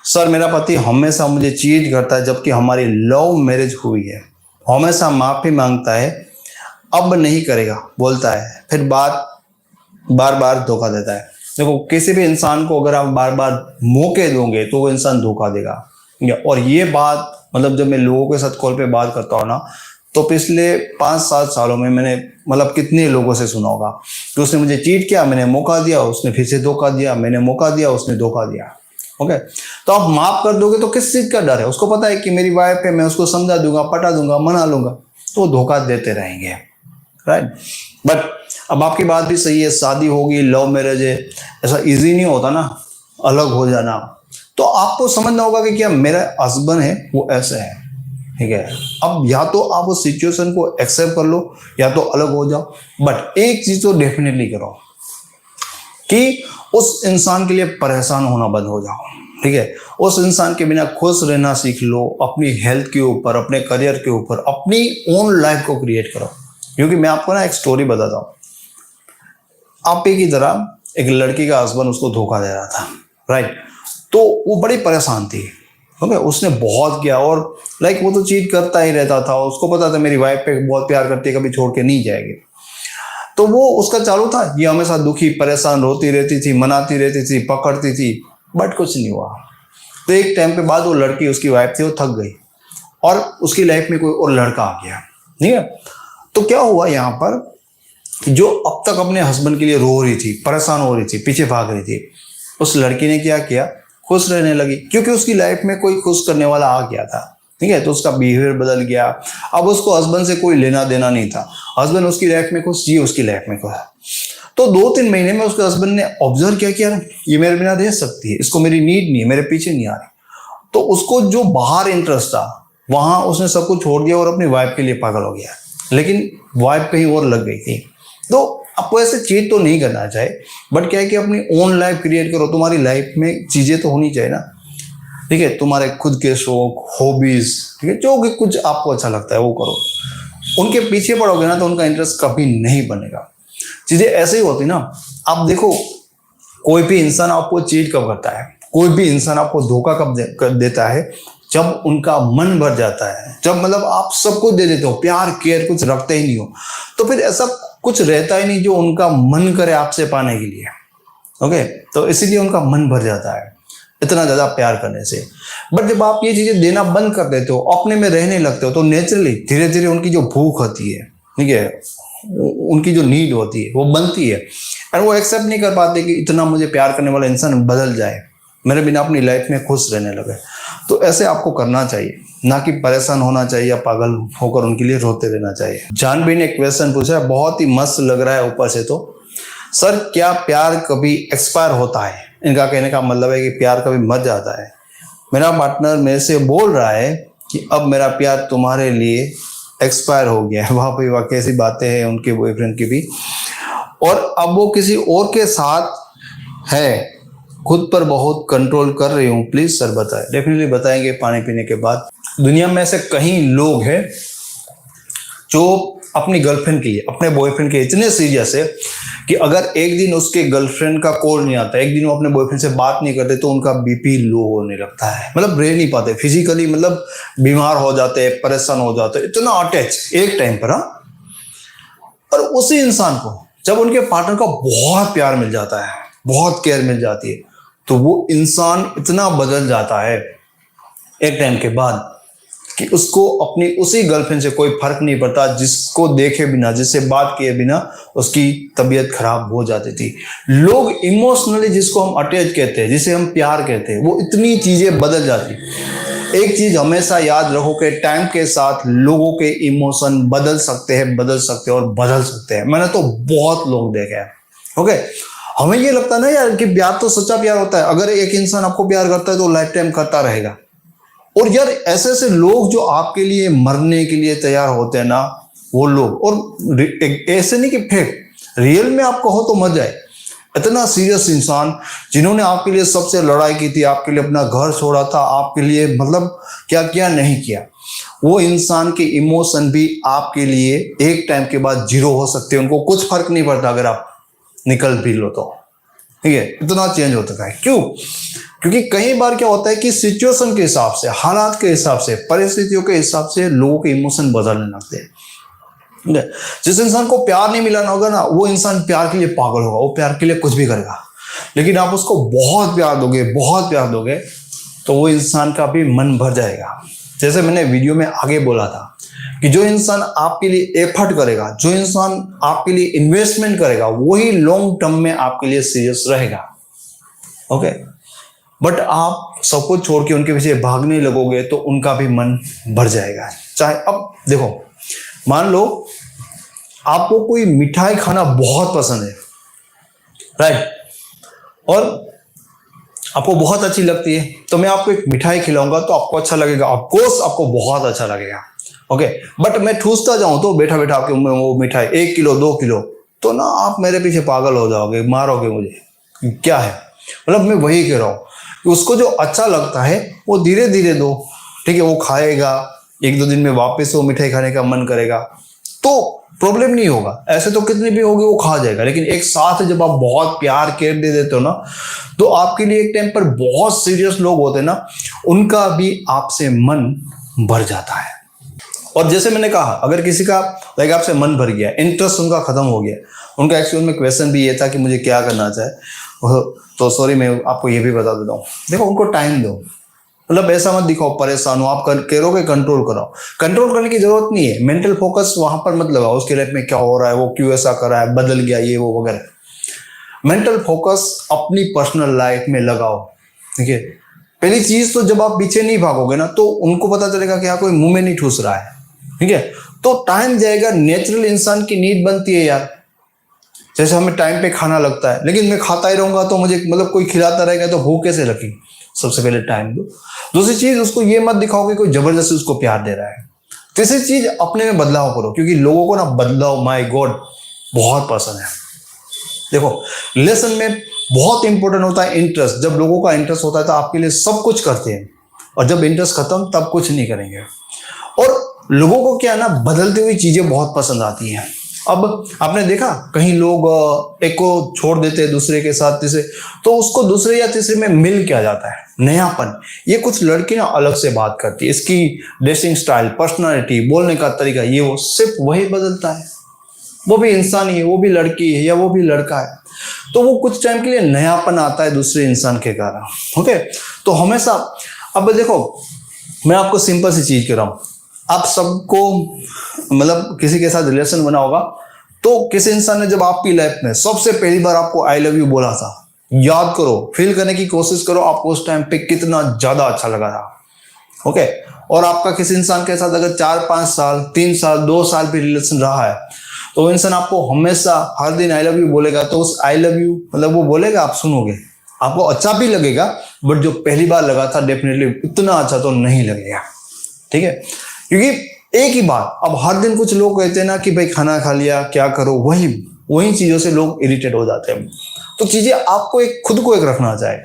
Sir मेरा पति हमेशा मुझे चीट करता है जबकि हमारी लव मैरिज हुई है। हमेशा माफ़ी मांगता है, अब नहीं करेगा बोलता है, फिर बार बार धोखा देता है। देखो किसी भी इंसान को अगर आप बार बार मौके दोगे तो वो इंसान धोखा देगा। और ये बात मतलब जब मैं लोगों के साथ कॉल पे बात करता हूँ ना, तो पिछले 5-7 सालों में मैंने मतलब कितने लोगों से सुना होगा कि उसने मुझे चीट किया, मैंने मौका दिया, उसने फिर से धोखा दिया, मैंने मौका दिया, उसने धोखा दिया। ओके, तो आप माफ कर दोगे तो किस चीज का डर है? उसको पता है कि मेरी वाइफ है, मैं उसको समझा दूंगा, पटा दूंगा, मना लूंगा, तो वो धोखा देते रहेंगे, राइट। बट अब आपकी बात भी सही है, शादी होगी, लव मैरिज है, ऐसा इजी नहीं होता ना अलग हो जाना। तो आपको समझना होगा कि क्या मेरा हस्बैंड है वो ऐसे है, ठीक है। अब या तो आप उस सिचुएशन को एक्सेप्ट कर लो या तो अलग हो जाओ, बट एक चीज तो डेफिनेटली करो कि उस इंसान के लिए परेशान होना बंद हो जाओ, ठीक है। उस इंसान के बिना खुश रहना सीख लो, अपनी हेल्थ के ऊपर, अपने करियर के ऊपर, अपनी ओन लाइफ को क्रिएट करो। क्योंकि मैं आपको ना एक स्टोरी बताता हूँ। आपे की तरह एक लड़की का हस्बैंड उसको धोखा दे रहा था, राइट। तो वो बड़ी परेशान थी, ओके। उसने बहुत किया और लाइक वो तो चीट करता ही रहता था। उसको पता था मेरी वाइफ पे बहुत प्यार करती है, कभी छोड़ के नहीं जाएगी। तो वो उसका चालू था, ये हमेशा दुखी परेशान रोती रहती थी, मनाती रहती थी, पकड़ती थी, बट कुछ नहीं हुआ। तो एक टाइम पे बाद वो लड़की, उसकी वाइफ थी, वो थक गई और उसकी लाइफ में कोई और लड़का आ गया, ठीक है। तो क्या हुआ यहाँ पर, जो अब तक अपने हस्बैंड के लिए रो रही थी, परेशान हो रही थी, पीछे भाग रही थी, उस लड़की ने क्या किया, खुश रहने लगी, क्योंकि उसकी लाइफ में कोई खुश करने वाला आ गया था, ठीक है। तो उसका बिहेवियर बदल गया। अब उसको हस्बैंड से कोई लेना देना नहीं था। हस्बैंड उसकी लाइफ में खुश, जी उसकी लाइफ में खुश। तो 2-3 महीने में उसके हस्बैंड ने ऑब्जर्व क्या किया, ये मेरे बिना रह सकती है, इसको मेरी नीड नहीं है, मेरे पीछे नहीं आ रही। तो उसको जो बाहर इंटरेस्ट था वहां उसने सब कुछ छोड़ दिया और अपनी वाइफ के लिए पागल हो गया। लेकिन वाइफ कहीं और लग गई थी। तो आपको ऐसे चीट तो नहीं करना चाहिए, बट क्या है कि अपनी ओन लाइफ क्रिएट करो। तुम्हारी लाइफ में चीजें तो होनी चाहिए ना, ठीक है। तुम्हारे खुद के शौक, हॉबीज, ठीक है, जो कुछ आपको अच्छा लगता है वो करो। उनके पीछे पड़ोगे ना तो उनका इंटरेस्ट कभी नहीं बनेगा। चीजें ऐसे ही होती ना। आप देखो, कोई भी इंसान आपको चीट कब करता है, कोई भी इंसान आपको धोखा कब देता है, जब उनका मन भर जाता है, जब मतलब आप सब कुछ दे देते हो, प्यार केयर कुछ रखते ही नहीं हो, तो फिर ऐसा कुछ रहता ही नहीं जो उनका मन करे आपसे पाने के लिए, ओके। तो इसीलिए उनका मन भर जाता है इतना ज्यादा प्यार करने से। बट जब आप ये चीजें देना बंद कर देते हो, अपने में रहने लगते हो, तो नेचुरली धीरे धीरे उनकी जो भूख होती है, ठीक है, उनकी जो नीड होती है वो बनती है। और वो एक्सेप्ट नहीं कर पाते कि इतना मुझे प्यार करने वाला इंसान बदल जाए, मेरे बिना अपनी लाइफ में खुश रहने लगे। तो ऐसे आपको करना चाहिए, ना कि परेशान होना चाहिए या पागल होकर उनके लिए रोते रहना चाहिए। जानवी ने एक क्वेश्चन पूछा, बहुत ही मस्त लग रहा है ऊपर से। तो सर क्या प्यार कभी एक्सपायर होता है? इनका कहने का मतलब है कि प्यार कभी मर जाता है। मेरा पार्टनर मेरे से बोल रहा है कि अब मेरा प्यार तुम्हारे लिए एक्सपायर हो गया है। वहां पर वाह कैसी बातें हैं उनके बॉयफ्रेंड की भी, और अब वो किसी और के साथ है, खुद पर बहुत कंट्रोल कर रही हूँ, प्लीज सर बताएं। डेफिनेटली बताएंगे पानी पीने के बाद। दुनिया में ऐसे कई लोग हैं जो अपनी गर्लफ्रेंड के लिए, अपने बॉयफ्रेंड के इतने सीरियस है कि अगर एक दिन उसके गर्लफ्रेंड का कॉल नहीं आता, एक दिन वो अपने बॉयफ्रेंड से बात नहीं करते, तो उनका बीपी लो होने लगता है, मतलब रह नहीं पाते फिजिकली, मतलब बीमार हो जाते हैं, परेशान हो जाते हैं, इतना अटैच एक टाइम पर। और उसी इंसान को जब उनके पार्टनर का बहुत प्यार मिल जाता है, बहुत केयर मिल जाती है, तो वो इंसान इतना बदल जाता है एक टाइम के बाद कि उसको अपनी उसी गर्लफ्रेंड से कोई फर्क नहीं पड़ता, जिसको देखे बिना, जिससे बात किए बिना उसकी तबीयत खराब हो जाती थी। लोग इमोशनली, जिसको हम अटैच कहते हैं, जिसे हम प्यार कहते हैं, वो इतनी चीजें बदल जाती। एक चीज हमेशा याद रखो कि टाइम के साथ लोगों के इमोशन बदल सकते हैं, बदल सकते हैं और बदल सकते हैं। मैंने तो बहुत लोग देखे हैं, ओके। हमें ये लगता है ना यार कि प्यार तो सच्चा प्यार होता है, अगर एक इंसान आपको प्यार करता है तो लाइफ टाइम करता रहेगा। और यार ऐसे ऐसे लोग जो आपके लिए मरने के लिए तैयार होते हैं ना, वो लोग, और ऐसे नहीं कि फेक, रियल में आप कहो तो मर जाए। इतना सीरियस इंसान जिन्होंने आपके लिए सबसे लड़ाई की थी, आपके लिए अपना घर छोड़ा था, आपके लिए मतलब क्या क्या नहीं किया, वो इंसान के इमोशन भी आपके लिए एक टाइम के बाद जीरो हो सकते हैं। उनको कुछ फर्क नहीं पड़ता अगर आप निकल भी लो तो, ठीक है, इतना चेंज हो चुका है। क्यों? क्योंकि कई बार क्या होता है कि सिचुएशन के हिसाब से, हालात के हिसाब से, परिस्थितियों के हिसाब से लोगों के इमोशन बदलने लगते हैं। जिस इंसान को प्यार नहीं मिला ना होगा ना, वो इंसान प्यार के लिए पागल होगा, वो प्यार के लिए कुछ भी करेगा। लेकिन आप उसको बहुत प्यार दोगे, बहुत प्यार दोगे, तो वो इंसान का भी मन भर जाएगा। जैसे मैंने वीडियो में आगे बोला था कि जो इंसान आपके लिए एफर्ट करेगा, जो इंसान आपके लिए इन्वेस्टमेंट करेगा, वही लॉन्ग टर्म में आपके लिए सीरियस रहेगा। ओके, बट आप सब कुछ छोड़ के उनके पीछे भागने लगोगे तो उनका भी मन भर जाएगा। चाहे अब देखो, मान लो आपको कोई मिठाई खाना बहुत पसंद है, राइट, और आपको बहुत अच्छी लगती है, तो मैं आपको एक मिठाई खिलाऊंगा तो आपको अच्छा लगेगा, ऑफकोर्स आपको बहुत अच्छा लगेगा। ओके, बट मैं ठूसता जाऊं तो बैठा बैठा आपके मुंह में वो मिठाई 1 किलो 2 किलो, तो ना आप मेरे पीछे पागल हो जाओगे, मारोगे मुझे। क्या है मतलब, मैं वही कह रहा हूं कि उसको जो अच्छा लगता है वो धीरे धीरे दो, ठीक है, वो खाएगा, 1-2 दिन में वापस वो मिठाई खाने का मन करेगा तो प्रॉब्लम नहीं होगा। ऐसे तो कितनी भी होगी वो खा जाएगा, लेकिन एक साथ जब आप बहुत प्यार केयर दे देते हो ना, तो आपके लिए एक टाइम पर बहुत सीरियस लोग होते हैं ना, उनका भी आपसे मन भर जाता है। और जैसे मैंने कहा, अगर किसी का लाइक आपसे मन भर गया, इंटरेस्ट उनका खत्म हो गया, उनका एक्चुअल में क्वेश्चन भी ये था कि मुझे क्या करना चाहिए, तो सॉरी मैं आपको ये भी बता देता हूँ, देखो उनको टाइम दो। मतलब ऐसा मत दिखाओ परेशान हो, आप करोगे कंट्रोल कराओ। कंट्रोल करने की जरूरत नहीं है, मेंटल फोकस वहां पर मत लगाओ उसके लाइफ में क्या हो रहा है, वो क्यों ऐसा कर रहा है, बदल गया ये वो वगैरह। मेंटल फोकस अपनी पर्सनल लाइफ में लगाओ, ठीक है। पहली चीज तो जब आप पीछे नहीं भागोगे ना, तो उनको पता चलेगा कि हाँ कोई मुंह में नहीं ठूस रहा है, ठीक है, तो टाइम जाएगा। नेचुरल इंसान की नीड बनती है यार, जैसे हमें टाइम पे खाना लगता है, लेकिन मैं खाता ही रहूंगा तो मुझे मतलब कोई खिलाता रहेगा तो भूख कैसे लगी। सबसे पहले टाइम दो। दूसरी चीज, उसको ये मत दिखाओ कि कोई जबरदस्ती उसको प्यार दे रहा है। तीसरी चीज, अपने में बदलाव करो, क्योंकि लोगों को ना बदलाव, माय गॉड, बहुत पसंद है। देखो रिलेशन में बहुत इंपॉर्टेंट होता है इंटरेस्ट। जब लोगों का इंटरेस्ट होता है तो आपके लिए सब कुछ करते हैं, और जब इंटरेस्ट खत्म तब कुछ नहीं करेंगे। और लोगों को क्या है ना, बदलती हुई चीजें बहुत पसंद आती हैं। अब आपने देखा कहीं लोग एक को छोड़ देते हैं दूसरे के साथ, तीसरे, तो उसको दूसरे या तीसरे में मिल क्या जाता है, नयापन। ये कुछ लड़की ना अलग से बात करती है, इसकी ड्रेसिंग स्टाइल, पर्सनालिटी, बोलने का तरीका, ये वो सिर्फ वही बदलता है। वो भी इंसान ही है, वो भी लड़की है या वो भी लड़का है, तो वो कुछ टाइम के लिए नयापन आता है दूसरे इंसान के कारण। ओके, तो हमेशा, अब देखो मैं आपको सिंपल सी चीज कह रहा हूं, आप सबको मतलब किसी के साथ रिलेशन बना होगा, तो किसी इंसान ने जब आपकी लाइफ में सबसे पहली बार आपको आई लव यू बोला था, याद करो, फील करने की कोशिश करो आपको उस टाइम पे कितना ज्यादा अच्छा लगा था। ओके, और आपका किसी इंसान के साथ अगर 4-5 साल, 3 साल, 2 साल भी रिलेशन रहा है, तो वो इंसान आपको हमेशा हर दिन आई लव यू बोलेगा, तो उस आई लव यू मतलब वो बोलेगा, आप सुनोगे, आपको अच्छा भी लगेगा, बट जो पहली बार लगा था डेफिनेटली उतना अच्छा तो नहीं लगेगा, ठीक है। क्योंकि एक ही बात, अब हर दिन कुछ लोग कहते हैं ना कि भाई खाना खा लिया, क्या करो, वही चीजों से लोग इरिटेट हो जाते हैं। तो चीजें आपको एक खुद को एक रखना चाहिए,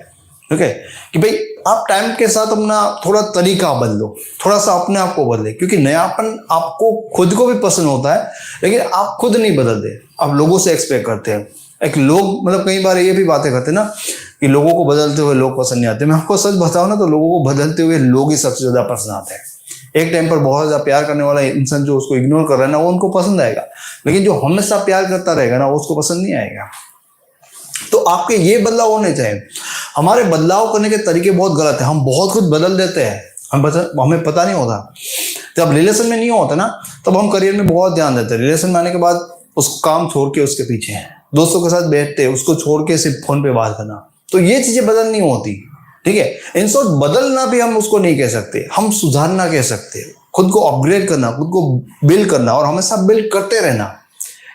ठीक है, कि भाई आप टाइम के साथ अपना थोड़ा तरीका बदलो, थोड़ा सा अपने आप को बदले, क्योंकि नयापन आपको खुद को भी पसंद होता है, लेकिन आप खुद नहीं बदलते, आप लोगों से एक्सपेक्ट करते हैं। एक लोग मतलब कई बार ये भी बातें करते हैं ना कि लोगों को बदलते हुए लोग पसंद नहीं आते। मैं आपको सच बताऊं ना, तो लोगों को बदलते हुए लोग ही सबसे ज्यादा पसंद आते हैं। एक टाइम पर बहुत ज्यादा प्यार करने वाला इंसान जो उसको इग्नोर कर रहा है ना, वो उनको पसंद आएगा, लेकिन जो हमेशा प्यार करता रहेगा ना, वो उसको पसंद नहीं आएगा। तो आपके ये बदलाव होने चाहिए। हमारे बदलाव करने के तरीके बहुत गलत है, हम बहुत कुछ बदल देते हैं, हमें पता नहीं होता। जब रिलेशन में नहीं होता ना, तब हम करियर में बहुत ध्यान देते हैं, रिलेशन में आने के बाद उस काम छोड़ के उसके पीछे हैं, दोस्तों के साथ बैठते हैं, उसको छोड़ के सिर्फ फोन पे बात करना, तो ये चीजें बदल नहीं होती, ठीक है। इन शॉर्ट, बदलना भी हम उसको नहीं कह सकते, हम सुधारना कह सकते हैं, खुद को अपग्रेड करना, खुद को बिल्ड करना, और हमेशा बिल्ड करते रहना,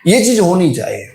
ये चीज होनी चाहिए।